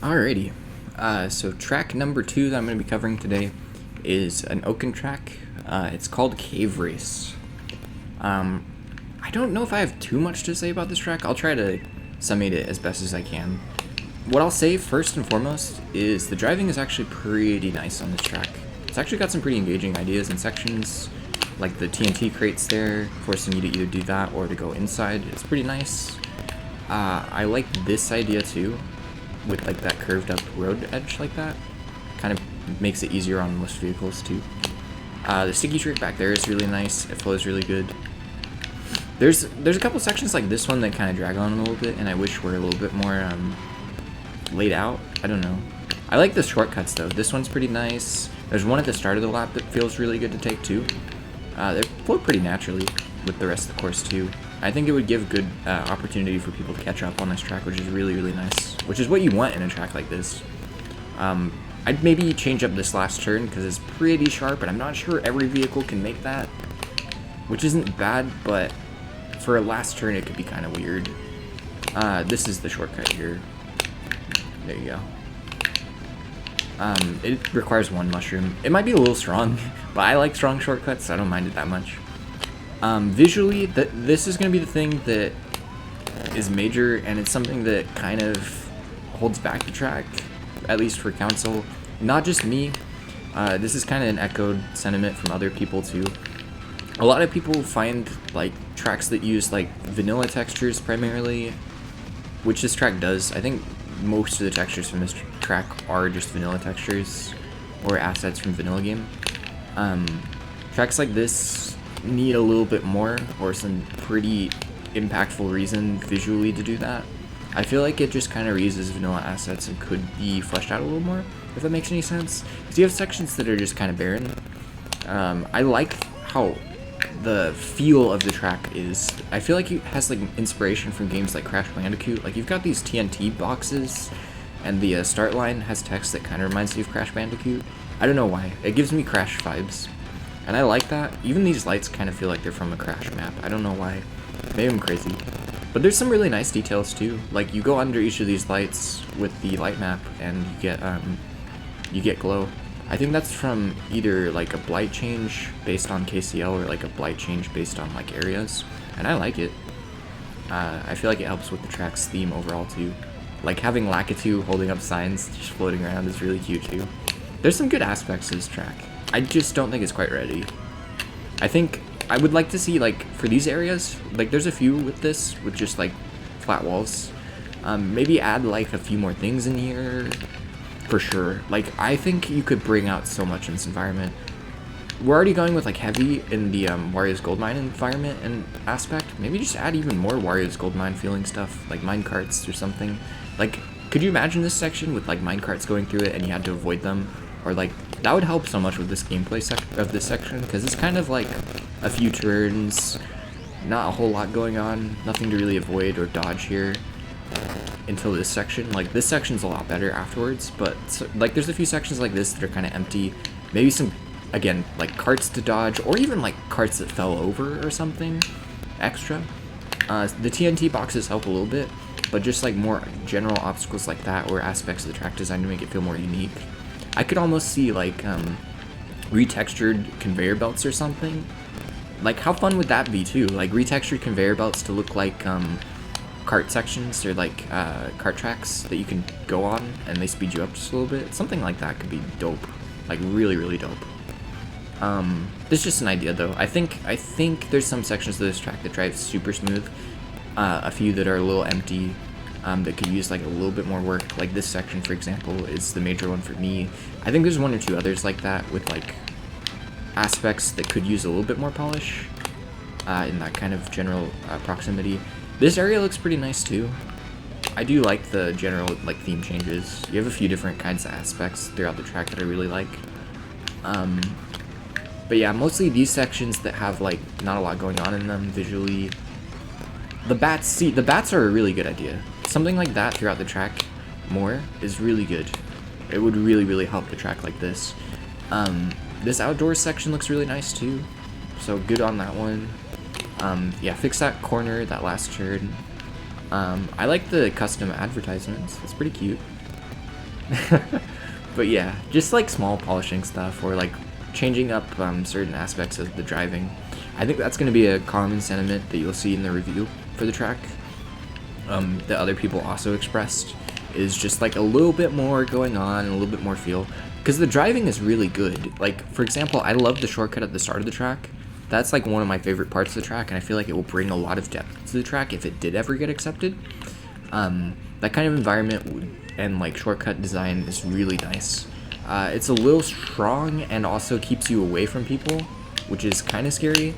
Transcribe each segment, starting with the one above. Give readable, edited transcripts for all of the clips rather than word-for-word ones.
Alrighty, so track number 2 that I'm going to be covering today is an Okin track. It's called Cave Race. I don't know if I have too much to say about this track. I'll try to summate it as best as I can. What I'll say first and foremost is the driving is actually pretty nice on this track. It's actually got some pretty engaging ideas and sections, like the TNT crates there, forcing you to either do that or to go inside. It's pretty nice. I like this idea too, with like that curved up road edge like that. Kind of makes it easier on most vehicles too. The sticky trick back there is really nice. It flows really good. There's a couple sections like this one that kind of drag on a little bit, and I wish were a little bit more laid out. I don't know. I like the shortcuts though. This one's pretty nice. There's one at the start of the lap that feels really good to take too. They flow pretty naturally with the rest of the course too. I think it would give good opportunity for people to catch up on this track, which is really, really nice. Which is what you want in a track like this. I'd maybe change up this last turn because it's pretty sharp, and I'm not sure every vehicle can make that. Which isn't bad, but for a last turn it could be kind of weird. This is the shortcut here. There you go. It requires one mushroom. It might be a little strong, but I like strong shortcuts, so I don't mind it that much. Visually, this is going to be the thing that is major, and it's something that kind of holds back the track, at least for council. Not just me. This is kind of an echoed sentiment from other people too. A lot of people find like tracks that use like vanilla textures primarily, which this track does. I think most of the textures from this track are just vanilla textures or assets from vanilla game. Tracks like this need a little bit more, or some pretty impactful reason visually to do that. I feel like it just kind of reuses vanilla assets and could be fleshed out a little more, if that makes any sense. Because you have sections that are just kind of barren. I like how the feel of the track is. I feel like it has like inspiration from games like Crash Bandicoot. Like you've got these TNT boxes, and the start line has text that kind of reminds me of Crash Bandicoot. I don't know why. It gives me Crash vibes. And I like that. Even these lights kind of feel like they're from a Crash map. I don't know why. Maybe I'm crazy. But there's some really nice details too. Like you go under each of these lights with the light map and you get glow. I think that's from either like a blight change based on KCL or like a blight change based on like areas. And I like it. I feel like it helps with the track's theme overall too. Like having Lakitu holding up signs just floating around is really cute too. There's some good aspects to this track. I just don't think it's quite ready. I think I would like to see, like, for these areas, like, there's a few with this, with just, like, flat walls. Maybe add, like, a few more things in here, for sure. Like, I think you could bring out so much in this environment. We're already going with, like, heavy in the Wario's Goldmine environment and aspect. Maybe just add even more Wario's Goldmine feeling stuff, like minecarts or something. Like, could you imagine this section with, like, minecarts going through it and you had to avoid them? Or, like, that would help so much with this gameplay of this section, because it's kind of like a few turns, not a whole lot going on, nothing to really avoid or dodge here until this section. Like, this section's a lot better afterwards, but, like, there's a few sections like this that are kind of empty. Maybe some, again, like, carts to dodge, or even, like, carts that fell over or something extra. The TNT boxes help a little bit, but just, like, more general obstacles like that, or aspects of the track design to make it feel more unique. I could almost see, like, retextured conveyor belts or something. Like, how fun would that be, too? Like, retextured conveyor belts to look like, cart sections, or, like, cart tracks that you can go on, and they speed you up just a little bit. Something like that could be dope. Like, really, really dope. This is just an idea, though. I think there's some sections of this track that drive super smooth. A few that are a little empty. That could use like a little bit more work. Like this section, for example, is the major one for me. I think there's one or two others like that with like aspects that could use a little bit more polish in that kind of general proximity. This area looks pretty nice too. I do like the general like theme changes. You have a few different kinds of aspects throughout the track that I really like. But yeah, mostly these sections that have like not a lot going on in them visually. The bats are a really good idea. Something like that throughout the track more is really good. It would really, really help the track like this. This outdoors section looks really nice too, so good on that one. Yeah, fix that corner, that last turn. I like the custom advertisements. It's pretty cute. But yeah, just like small polishing stuff or like changing up certain aspects of the driving. I think that's going to be a common sentiment that you'll see in the review for the track that other people also expressed, is just like a little bit more going on and a little bit more feel, because the driving is really good. Like, for example, I love the shortcut at the start of the track. That's like one of my favorite parts of the track, and I feel like it will bring a lot of depth to the track if it did ever get accepted. That kind of environment and like shortcut design is really nice. It's a little strong and also keeps you away from people, which is kind of scary.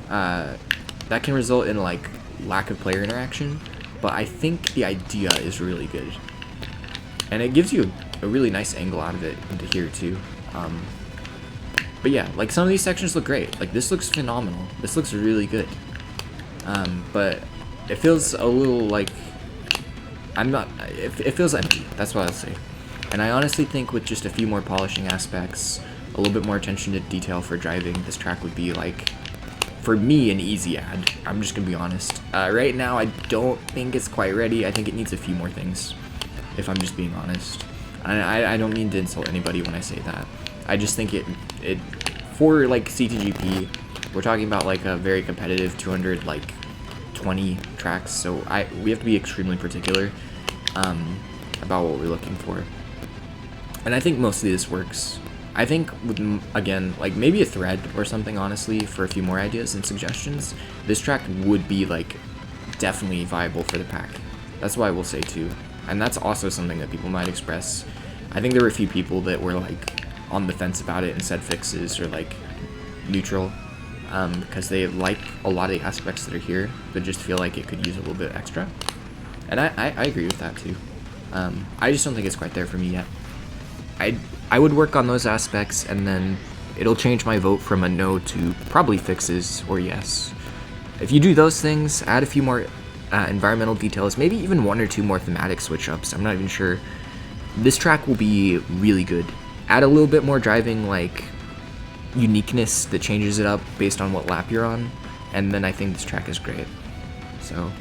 That can result in like lack of player interaction, but I think the idea is really good, and it gives you a really nice angle out of it into here too. But yeah, like some of these sections look great. Like this looks phenomenal. This looks really good. But it feels a little like it feels empty. That's what I'll say. And I honestly think with just a few more polishing aspects, a little bit more attention to detail for driving, this track would be like, for me, an easy add. I'm just gonna be honest. Right now, I don't think it's quite ready. I think it needs a few more things, if I'm just being honest. I don't mean to insult anybody when I say that. I just think it for like CTGP, we're talking about like a very competitive 220 tracks, so we have to be extremely particular about what we're looking for. And I think mostly this works. I think with, again, like maybe a thread or something, honestly, for a few more ideas and suggestions, this track would be like definitely viable for the pack. That's what I will say too. And that's also something that people might express. I think there were a few people that were like on the fence about it and said fixes or like neutral, because they like a lot of the aspects that are here, but just feel like it could use a little bit extra. And I agree with that too. I just don't think it's quite there for me yet. I would work on those aspects, and then it'll change my vote from a no to probably fixes or yes. If you do those things, add a few more environmental details, maybe even one or two more thematic switch-ups, I'm not even sure, this track will be really good. Add a little bit more driving, like, uniqueness that changes it up based on what lap you're on, and then I think this track is great. So,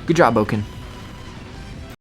good job, Okin.